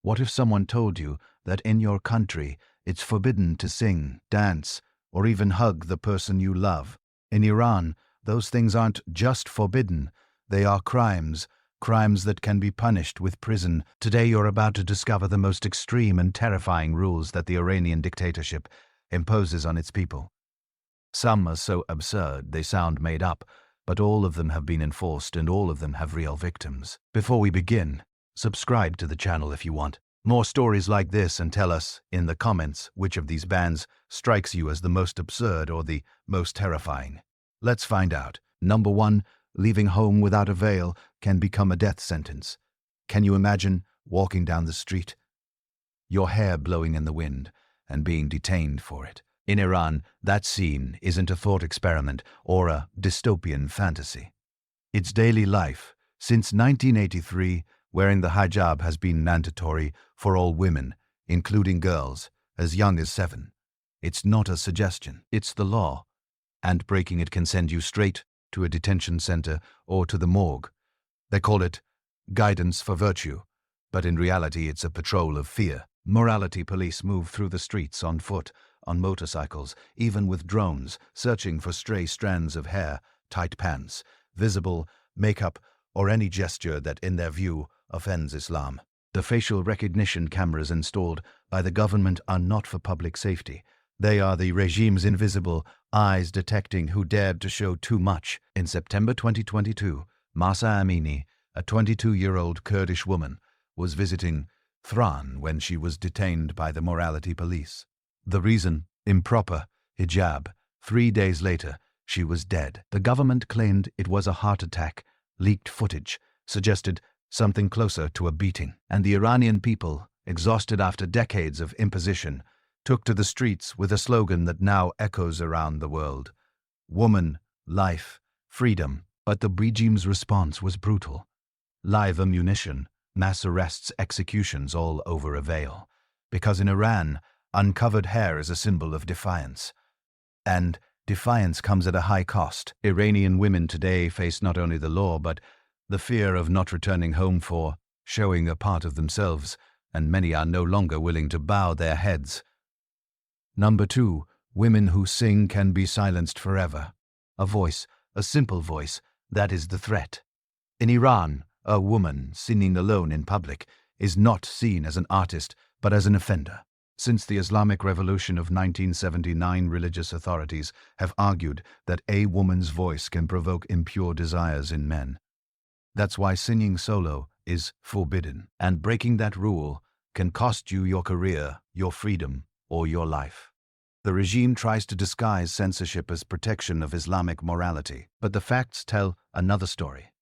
What if someone told you that in your country it's forbidden to sing, dance, or even hug the person you love? In Iran, those things aren't just forbidden, they are crimes, crimes that can be punished with prison. Today you're about to discover the most extreme and terrifying rules that the Iranian dictatorship imposes on its people. Some are so absurd they sound made up, but all of them have been enforced and all of them have real victims. Before we begin, subscribe to the channel if you want more stories like this, and tell us in the comments which of these bans strikes you as the most absurd or the most terrifying. Let's find out. Number 1. Leaving home without a veil can become a death sentence. Can you imagine walking down the street, your hair blowing in the wind, and being detained for it? In Iran, that scene isn't a thought experiment or a dystopian fantasy. It's daily life. Since 1983, wearing the hijab has been mandatory for all women, including girls, as young as 7. It's not a suggestion, it's the law, and breaking it can send you straight to a detention center or to the morgue. They call it guidance for virtue, but in reality it's a patrol of fear. Morality police move through the streets on foot, on motorcycles, even with drones, searching for stray strands of hair, tight pants, visible makeup, or any gesture that, in their view, offends Islam. The facial recognition cameras installed by the government are not for public safety. They are the regime's invisible eyes detecting who dared to show too much. In September 2022, Mahsa Amini, a 22-year-old Kurdish woman, was visiting Thran when she was detained by the morality police. The reason? Improper hijab. 3 days later, she was dead. The government claimed it was a heart attack. Leaked footage suggested something closer to a beating. And the Iranian people, exhausted after decades of imposition, took to the streets with a slogan that now echoes around the world: woman, life, freedom. But the regime's response was brutal. Live ammunition, mass arrests, executions, all over a veil. Because in Iran, uncovered hair is a symbol of defiance. And defiance comes at a high cost. Iranian women today face not only the law, but the fear of not returning home for showing a part of themselves, and many are no longer willing to bow their heads. Number 2. Women who sing can be silenced forever. A voice, a simple voice, that is the threat. In Iran, a woman singing alone in public is not seen as an artist, but as an offender. Since the Islamic Revolution of 1979, religious authorities have argued that a woman's voice can provoke impure desires in men. That's why singing solo is forbidden, and breaking that rule can cost you your career, your freedom, or your life. The regime tries to disguise censorship as protection of Islamic morality, but the facts tell another story.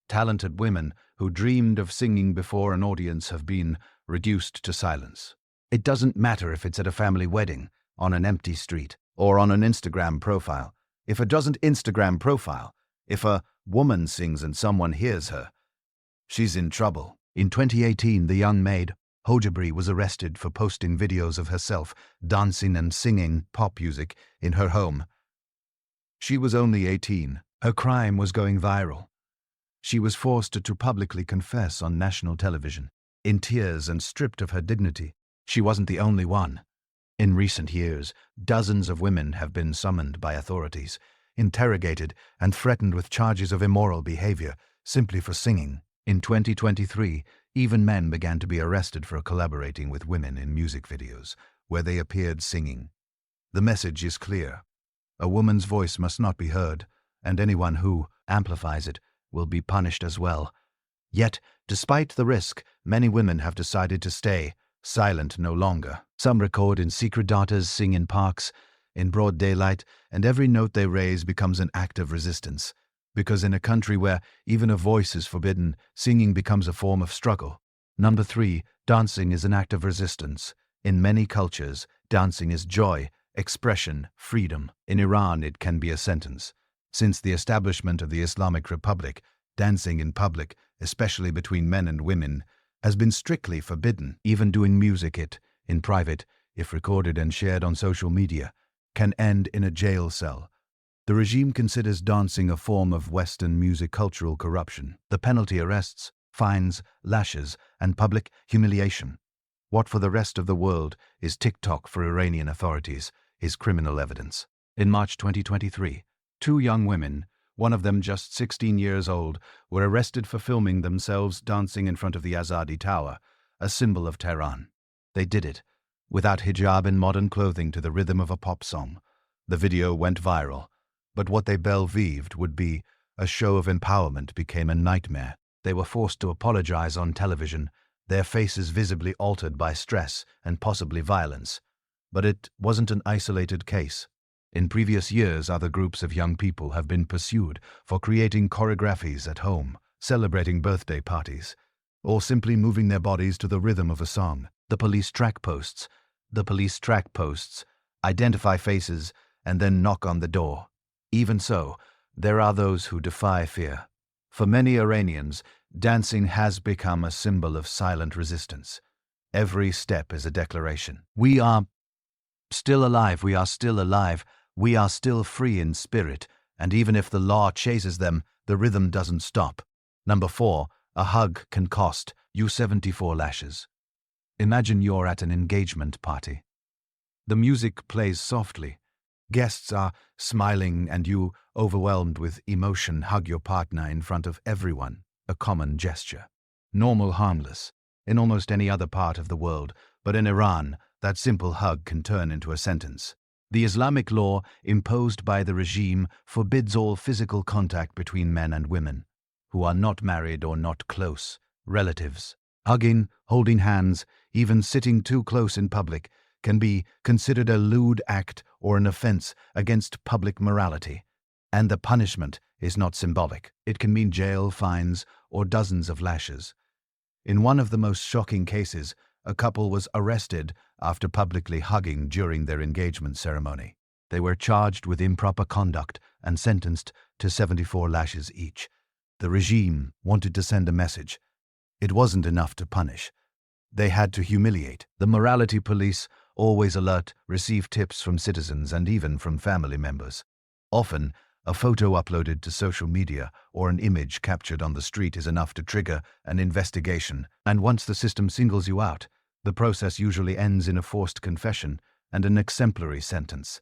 Talented women who dreamed of singing before an audience have been reduced to silence. It doesn't matter if it's at a family wedding, on an empty street, or on an Instagram profile. If a woman sings and someone hears her, she's in trouble. In 2018, the young maid Hojabri was arrested for posting videos of herself dancing and singing pop music in her home. She was only 18. Her crime was going viral. She was forced to publicly confess on national television, in tears and stripped of her dignity. She wasn't the only one. In recent years, dozens of women have been summoned by authorities, interrogated, and threatened with charges of immoral behavior simply for singing. In 2023, even men began to be arrested for collaborating with women in music videos where they appeared singing. The message is clear. A woman's voice must not be heard, and anyone who amplifies it will be punished as well. Yet, despite the risk, many women have decided to stay silent no longer. Some record in secret, daughters sing in parks, in broad daylight, and every note they raise becomes an act of resistance. Because in a country where even a voice is forbidden, singing becomes a form of struggle. Number 3, dancing is an act of resistance. In many cultures, dancing is joy, expression, freedom. In Iran, it can be a sentence. Since the establishment of the Islamic Republic, dancing in public, especially between men and women, has been strictly forbidden. Even doing music in private, if recorded and shared on social media, can end in a jail cell. The regime considers dancing a form of Western music cultural corruption. The penalty: arrests, fines, lashes, and public humiliation. What for the rest of the world is TikTok for Iranian authorities is criminal evidence. In March 2023, two young women, one of them just 16 years old, were arrested for filming themselves dancing in front of the Azadi Tower, a symbol of Tehran. They did it without hijab and modern clothing to the rhythm of a pop song. The video went viral, but what they believed would be a show of empowerment became a nightmare. They were forced to apologize on television, their faces visibly altered by stress and possibly violence. But it wasn't an isolated case. In previous years, other groups of young people have been pursued for creating choreographies at home, celebrating birthday parties, or simply moving their bodies to the rhythm of a song. The police track posts identify faces and then knock on the door. Even so, there are those who defy fear. For many Iranians, dancing has become a symbol of silent resistance. Every step is a declaration. We are still alive, we are still alive, we are still free in spirit, and even if the law chases them, the rhythm doesn't stop. Number 4, a hug can cost you 74 lashes. Imagine you're at an engagement party. The music plays softly. Guests are smiling and you, overwhelmed with emotion, hug your partner in front of everyone, a common gesture. Normal, harmless, in almost any other part of the world, but in Iran, that simple hug can turn into a sentence. The Islamic law imposed by the regime forbids all physical contact between men and women, who are not married or not close relatives. Hugging, holding hands, even sitting too close in public, can be considered a lewd act or an offense against public morality. And the punishment is not symbolic. It can mean jail, fines, or dozens of lashes. In one of the most shocking cases, a couple was arrested after publicly hugging during their engagement ceremony. They were charged with improper conduct and sentenced to 74 lashes each. The regime wanted to send a message. It wasn't enough to punish. They had to humiliate. The morality police, always alert, receive tips from citizens and even from family members. Often, a photo uploaded to social media or an image captured on the street is enough to trigger an investigation, and once the system singles you out, the process usually ends in a forced confession and an exemplary sentence.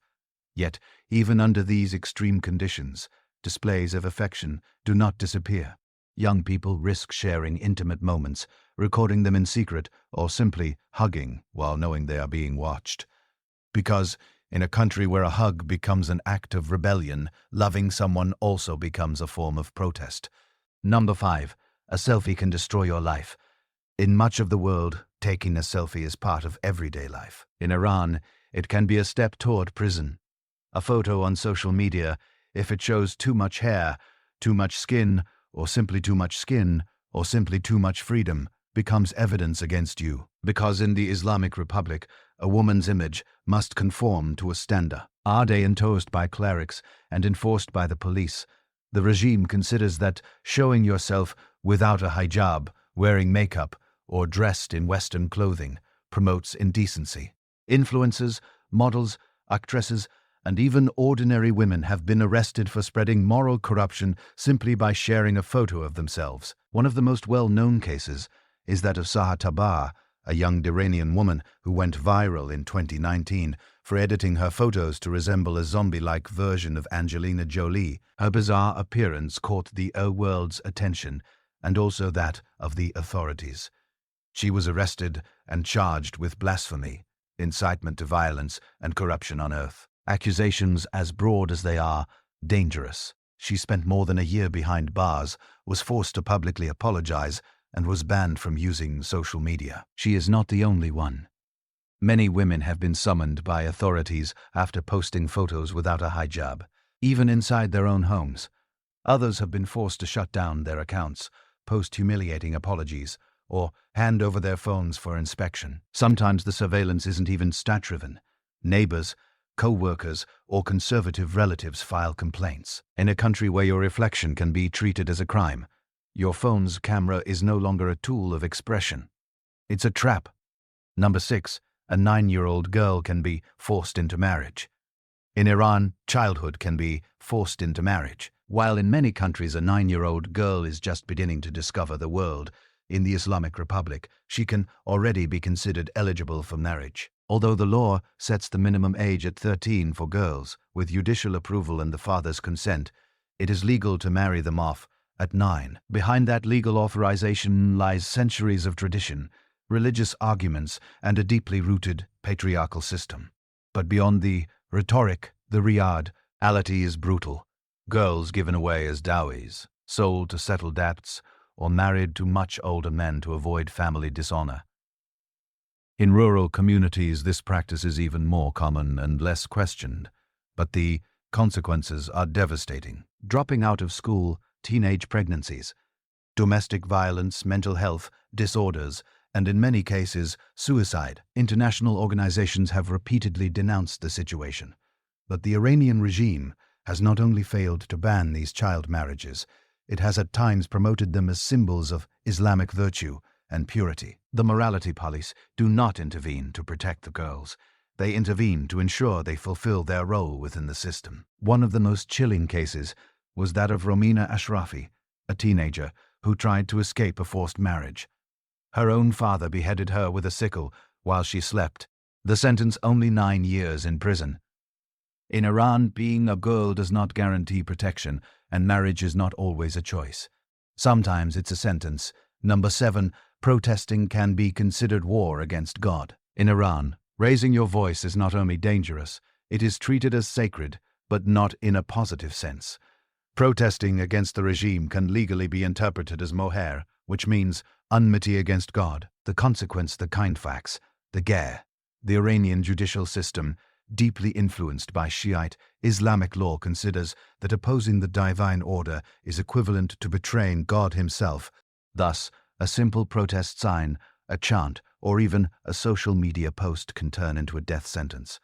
Yet, even under these extreme conditions, displays of affection do not disappear. Young people risk sharing intimate moments, recording them in secret, or simply hugging while knowing they are being watched. Because, in a country where a hug becomes an act of rebellion, loving someone also becomes a form of protest. Number 5. A selfie can destroy your life. In much of the world, taking a selfie is part of everyday life. In Iran, it can be a step toward prison. A photo on social media, if it shows too much hair, too much skin, or simply too much skin, or simply too much freedom, becomes evidence against you. Because in the Islamic Republic, a woman's image must conform to a standard. Are they imposed by clerics and enforced by the police? The regime considers that showing yourself without a hijab, wearing makeup, or dressed in Western clothing promotes indecency. Influencers, models, actresses, and even ordinary women have been arrested for spreading moral corruption simply by sharing a photo of themselves. One of the most well-known cases is that of Saha Tabah, a young Iranian woman who went viral in 2019 for editing her photos to resemble a zombie-like version of Angelina Jolie. Her bizarre appearance caught the world's attention and also that of the authorities. She was arrested and charged with blasphemy, incitement to violence, and corruption on earth. Accusations as broad as they are dangerous. She spent more than a year behind bars, was forced to publicly apologize, and was banned from using social media. She is not the only one. Many women have been summoned by authorities after posting photos without a hijab, even inside their own homes. Others have been forced to shut down their accounts, post humiliating apologies, or hand over their phones for inspection. Sometimes the surveillance isn't even stat-driven. Neighbors, co-workers, or conservative relatives file complaints. In a country where your reflection can be treated as a crime, your phone's camera is no longer a tool of expression. It's a trap. Number 6. A 9-year-old girl can be forced into marriage. In Iran, childhood can be forced into marriage. While in many countries a 9-year-old girl is just beginning to discover the world, in the Islamic Republic, she can already be considered eligible for marriage. Although the law sets the minimum age at 13 for girls, with judicial approval and the father's consent, it is legal to marry them off at 9. Behind that legal authorization lies centuries of tradition, religious arguments, and a deeply rooted patriarchal system. But beyond the rhetoric, the reality is brutal. Girls given away as dowries, sold to settle debts, or married to much older men to avoid family dishonor. In rural communities, this practice is even more common and less questioned, but the consequences are devastating. Dropping out of school, teenage pregnancies, domestic violence, mental health disorders, and in many cases, suicide. International organizations have repeatedly denounced the situation. But the Iranian regime has not only failed to ban these child marriages, it has at times promoted them as symbols of Islamic virtue and purity. The morality police do not intervene to protect the girls. They intervene to ensure they fulfill their role within the system. One of the most chilling cases was that of Romina Ashrafi, a teenager who tried to escape a forced marriage. Her own father beheaded her with a sickle while she slept. The sentence only 9 years in prison. In Iran, being a girl does not guarantee protection, and marriage is not always a choice. Sometimes it's a sentence. Number 7, protesting can be considered war against God. In Iran, raising your voice is not only dangerous, it is treated as sacred, but not in a positive sense. Protesting against the regime can legally be interpreted as moher, which means enmity against God. The consequence, the kind facts, the ger. The Iranian judicial system, deeply influenced by Shiite Islamic law, considers that opposing the divine order is equivalent to betraying God himself. Thus, a simple protest sign, a chant, or even a social media post can turn into a death sentence.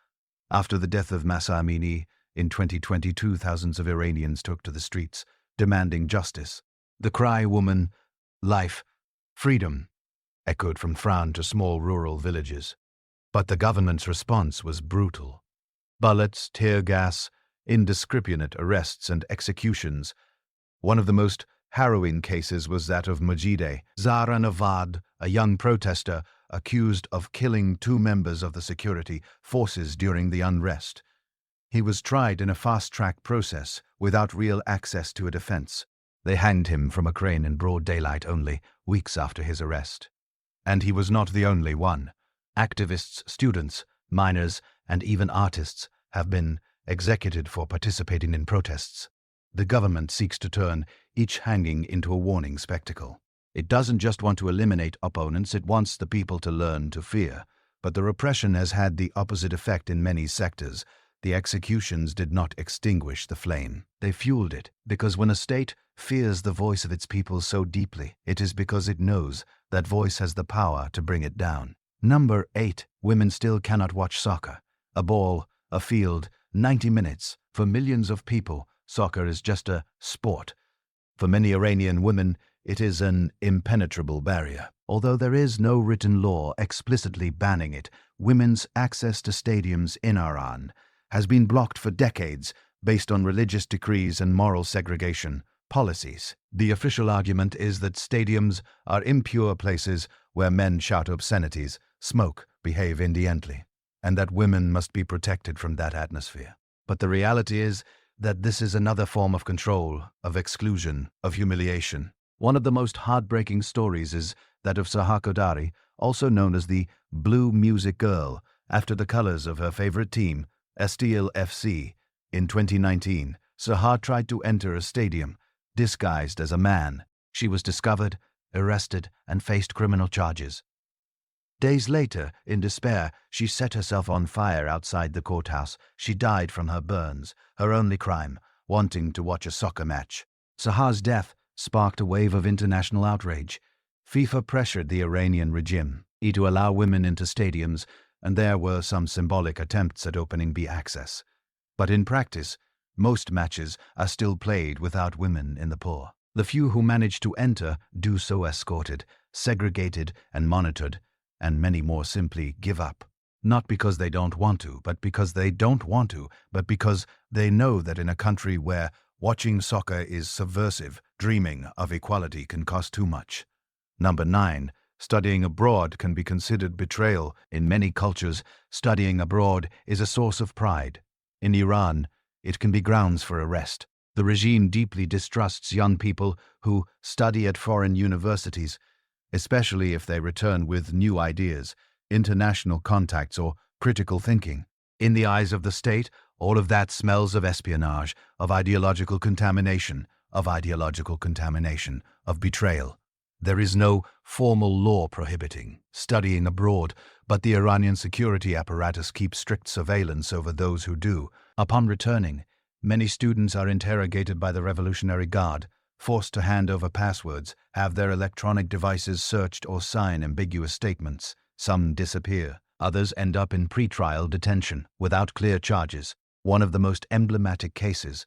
After the death of Mahsa Amini in 2022, thousands of Iranians took to the streets, demanding justice. The cry, woman, life, freedom, echoed from Fran to small rural villages. But the government's response was brutal. Bullets, tear gas, indiscriminate arrests and executions. One of the most harrowing cases was that of Mojide Zahra Navad, a young protester accused of killing 2 members of the security forces during the unrest. He was tried in a fast-track process without real access to a defense. They hanged him from a crane in broad daylight only weeks after his arrest. And he was not the only one. Activists, students, miners, and even artists have been executed for participating in protests. The government seeks to turn each hanging into a warning spectacle. It doesn't just want to eliminate opponents, it wants the people to learn to fear. But the repression has had the opposite effect in many sectors. The executions did not extinguish the flame. They fueled it, because when a state fears the voice of its people so deeply, it is because it knows that voice has the power to bring it down. Number 8. Women still cannot watch soccer. A ball, a field, 90 minutes. For millions of people, soccer is just a sport. For many Iranian women, it is an impenetrable barrier. Although there is no written law explicitly banning it, women's access to stadiums in Iran has been blocked for decades based on religious decrees and moral segregation policies. The official argument is that stadiums are impure places where men shout obscenities, smoke, behave indecently, and that women must be protected from that atmosphere. But the reality is that this is another form of control, of exclusion, of humiliation. One of the most heartbreaking stories is that of Sahar Kodari, also known as the Blue Music Girl, after the colors of her favorite team, Esteghlal FC. In 2019, Sahar tried to enter a stadium, disguised as a man. She was discovered, arrested, and faced criminal charges. Days later, in despair, she set herself on fire outside the courthouse. She died from her burns, her only crime, wanting to watch a soccer match. Sahar's death sparked a wave of international outrage. FIFA pressured the Iranian regime to allow women into stadiums, and there were some symbolic attempts at opening B access. But in practice, most matches are still played without women in the pool. The few who manage to enter do so escorted, segregated, and monitored, and many more simply give up. Not because they don't want to, but because they don't want to, but because they know that in a country where watching soccer is subversive, dreaming of equality can cost too much. Number 9. Studying abroad can be considered betrayal. In many cultures, studying abroad is a source of pride. In Iran, it can be grounds for arrest. The regime deeply distrusts young people who study at foreign universities, especially if they return with new ideas, international contacts, or critical thinking. In the eyes of the state, all of that smells of espionage, of ideological contamination, of betrayal. There is no formal law prohibiting studying abroad, but the Iranian security apparatus keeps strict surveillance over those who do. Upon returning, many students are interrogated by the Revolutionary Guard, forced to hand over passwords, have their electronic devices searched, or sign ambiguous statements. Some disappear. Others end up in pretrial detention without clear charges. One of the most emblematic cases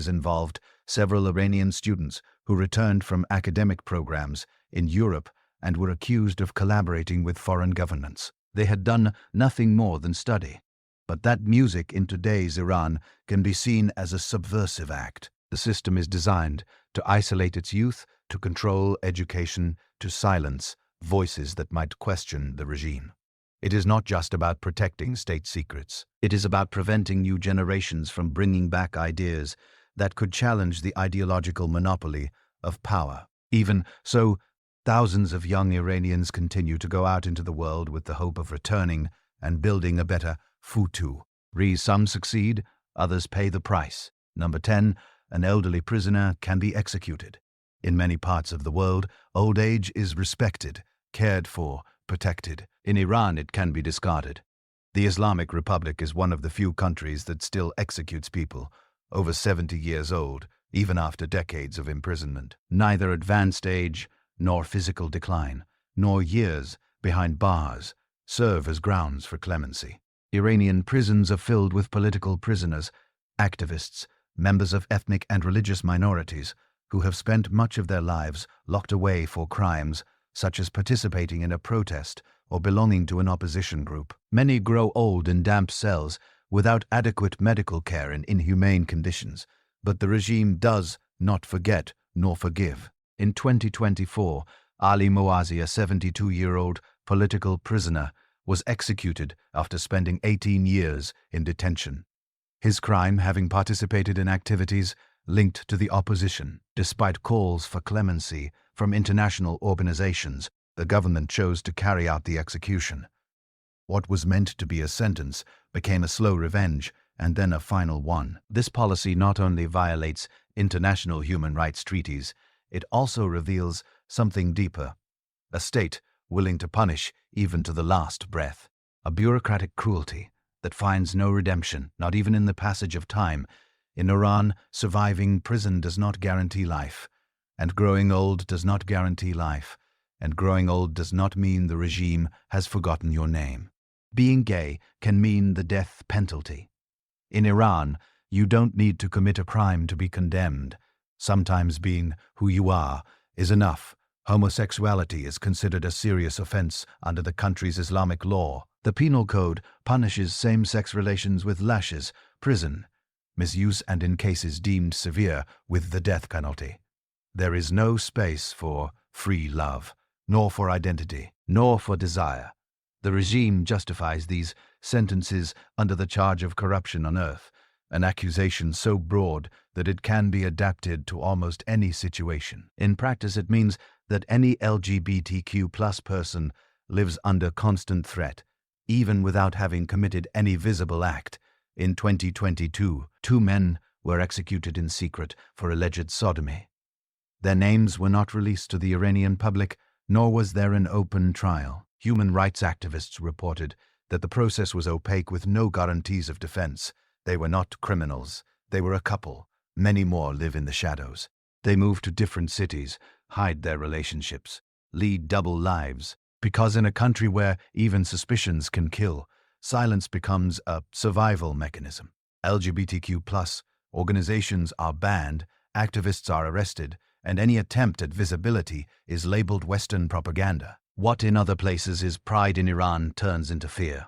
involved several Iranian students who returned from academic programs in Europe and were accused of collaborating with foreign governments. They had done nothing more than study. But that music in today's Iran can be seen as a subversive act. The system is designed to isolate its youth, to control education, to silence voices that might question the regime. It is not just about protecting state secrets. It is about preventing new generations from bringing back ideas that could challenge the ideological monopoly of power. Even so, thousands of young Iranians continue to go out into the world with the hope of returning and building a better future. Some succeed, others pay the price. Number 10. An elderly prisoner can be executed. In many parts of the world, old age is respected, cared for, protected. In Iran, it can be discarded. The Islamic Republic is one of the few countries that still executes people over 70 years old, even after decades of imprisonment. Neither advanced age, nor physical decline, nor years behind bars serve as grounds for clemency. Iranian prisons are filled with political prisoners, activists, members of ethnic and religious minorities who have spent much of their lives locked away for crimes such as participating in a protest or belonging to an opposition group. Many grow old in damp cells without adequate medical care in inhumane conditions, but the regime does not forget nor forgive. In 2024, Ali Moazi, a 72-year-old political prisoner, was executed after spending 18 years in detention. His crime having participated in activities linked to the opposition. Despite calls for clemency from international organizations, the government chose to carry out the execution. What was meant to be a sentence became a slow revenge and then a final one. This policy not only violates international human rights treaties, it also reveals something deeper: a state willing to punish even to the last breath. A bureaucratic cruelty that finds no redemption, not even in the passage of time. In Iran, surviving prison does not guarantee life, and growing old does not guarantee life, and growing old does not mean the regime has forgotten your name. Being gay can mean the death penalty. In Iran, you don't need to commit a crime to be condemned. Sometimes being who you are is enough. Homosexuality is considered a serious offense under the country's Islamic law. The penal code punishes same-sex relations with lashes, prison, misuse, and in cases deemed severe, with the death penalty. There is no space for free love, nor for identity, nor for desire. The regime justifies these sentences under the charge of corruption on earth, an accusation so broad that it can be adapted to almost any situation. In practice, it means that any LGBTQ+ person lives under constant threat, even without having committed any visible act. In 2022, 2 men were executed in secret for alleged sodomy. Their names were not released to the Iranian public, nor was there an open trial. Human rights activists reported that the process was opaque with no guarantees of defense. They were not criminals. They were a couple. Many more live in the shadows. They move to different cities, hide their relationships, lead double lives. Because in a country where even suspicions can kill, silence becomes a survival mechanism. LGBTQ+ organizations are banned, activists are arrested, and any attempt at visibility is labeled Western propaganda. What in other places is pride, in Iran turns into fear.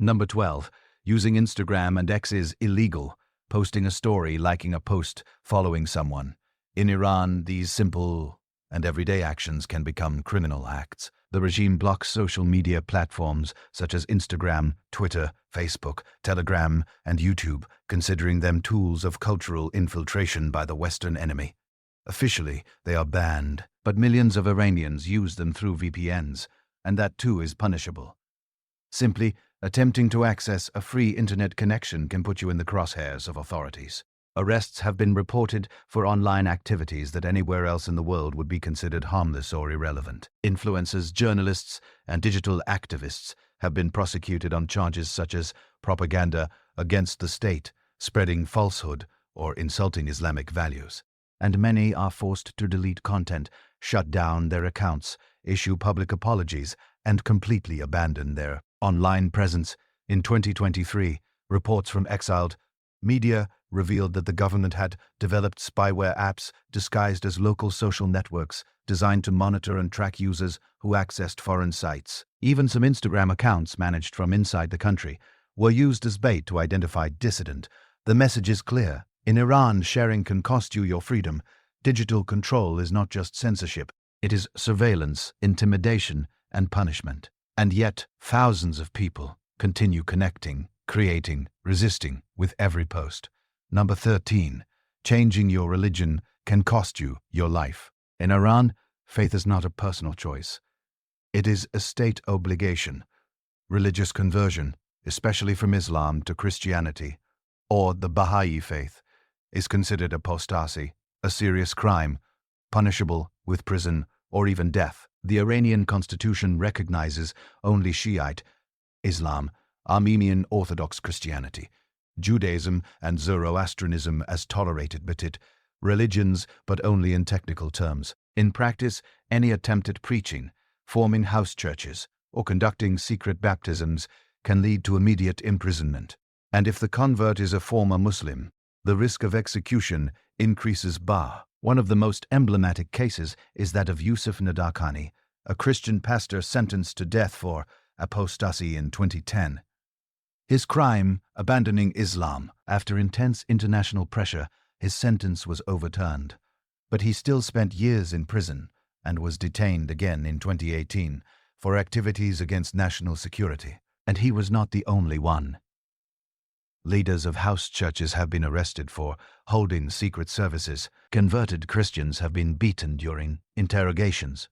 Number 12. Using Instagram and X is illegal. Posting a story, liking a post, following someone. In Iran, these simple and everyday actions can become criminal acts. The regime blocks social media platforms such as Instagram, Twitter, Facebook, Telegram, and YouTube, considering them tools of cultural infiltration by the Western enemy. Officially, they are banned, but millions of Iranians use them through VPNs, and that too is punishable. Simply attempting to access a free internet connection can put you in the crosshairs of authorities. Arrests have been reported for online activities that anywhere else in the world would be considered harmless or irrelevant. Influencers, journalists, and digital activists have been prosecuted on charges such as propaganda against the state, spreading falsehood, or insulting Islamic values. And many are forced to delete content, shut down their accounts, issue public apologies, and completely abandon their online presence. In 2023, reports from exiled media revealed that the government had developed spyware apps disguised as local social networks designed to monitor and track users who accessed foreign sites. Even some Instagram accounts managed from inside the country were used as bait to identify dissident. The message is clear. In Iran, sharing can cost you your freedom. Digital control is not just censorship. It is surveillance, intimidation, and punishment. And yet, thousands of people continue connecting, creating, resisting with every post. Number 13. Changing your religion can cost you your life. In Iran, faith is not a personal choice. It is a state obligation. Religious conversion, especially from Islam to Christianity, or the Baha'i faith, is considered apostasy, a serious crime, punishable with prison or even death. The Iranian constitution recognizes only Shiite Islam, Armenian Orthodox Christianity, Judaism, and Zoroastrianism as tolerated religions, but only in technical terms. In practice, any attempt at preaching, forming house churches, or conducting secret baptisms can lead to immediate imprisonment. And if the convert is a former Muslim, the risk of execution increases bar. One of the most emblematic cases is that of Yusuf Nadakani, a Christian pastor sentenced to death for apostasy in 2010. His crime, abandoning Islam. After intense international pressure, his sentence was overturned. But he still spent years in prison and was detained again in 2018 for activities against national security. And he was not the only one. Leaders of house churches have been arrested for holding secret services. Converted Christians have been beaten during interrogations.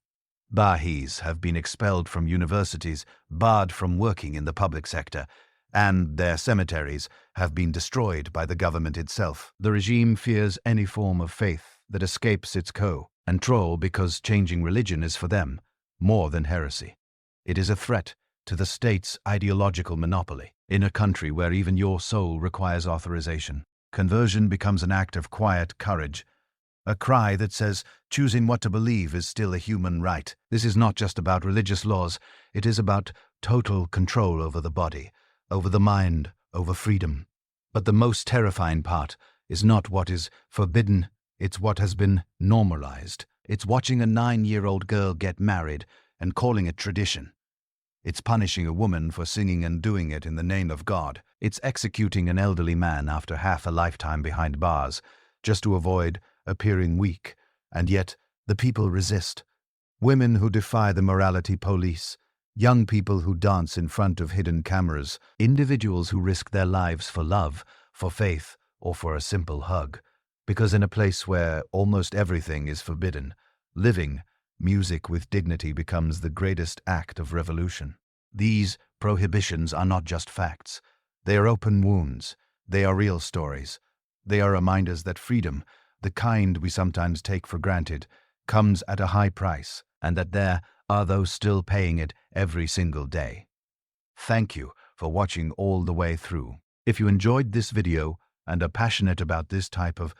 Bahis have been expelled from universities, barred from working in the public sector, and their cemeteries have been destroyed by the government itself. The regime fears any form of faith that escapes its control because changing religion is for them more than heresy. It is a threat to the state's ideological monopoly. In a country where even your soul requires authorization, conversion becomes an act of quiet courage, a cry that says choosing what to believe is still a human right. This is not just about religious laws, it is about total control over the body, over the mind, over freedom. But the most terrifying part is not what is forbidden, it's what has been normalized. It's watching a 9-year-old girl get married and calling it tradition. It's punishing a woman for singing and doing it in the name of God. It's executing an elderly man after half a lifetime behind bars, just to avoid appearing weak. And yet, the people resist. Women who defy the morality police, young people who dance in front of hidden cameras, individuals who risk their lives for love, for faith, or for a simple hug. Because in a place where almost everything is forbidden, living, music with dignity becomes the greatest act of revolution. These prohibitions are not just facts. They are open wounds. They are real stories. They are reminders that freedom, the kind we sometimes take for granted, comes at a high price, and that there are those still paying it every single day. Thank you for watching all the way through. If you enjoyed this video and are passionate about this type of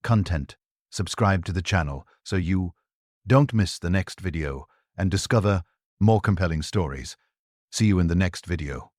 content, subscribe to the channel so you don't miss the next video and discover more compelling stories. See you in the next video.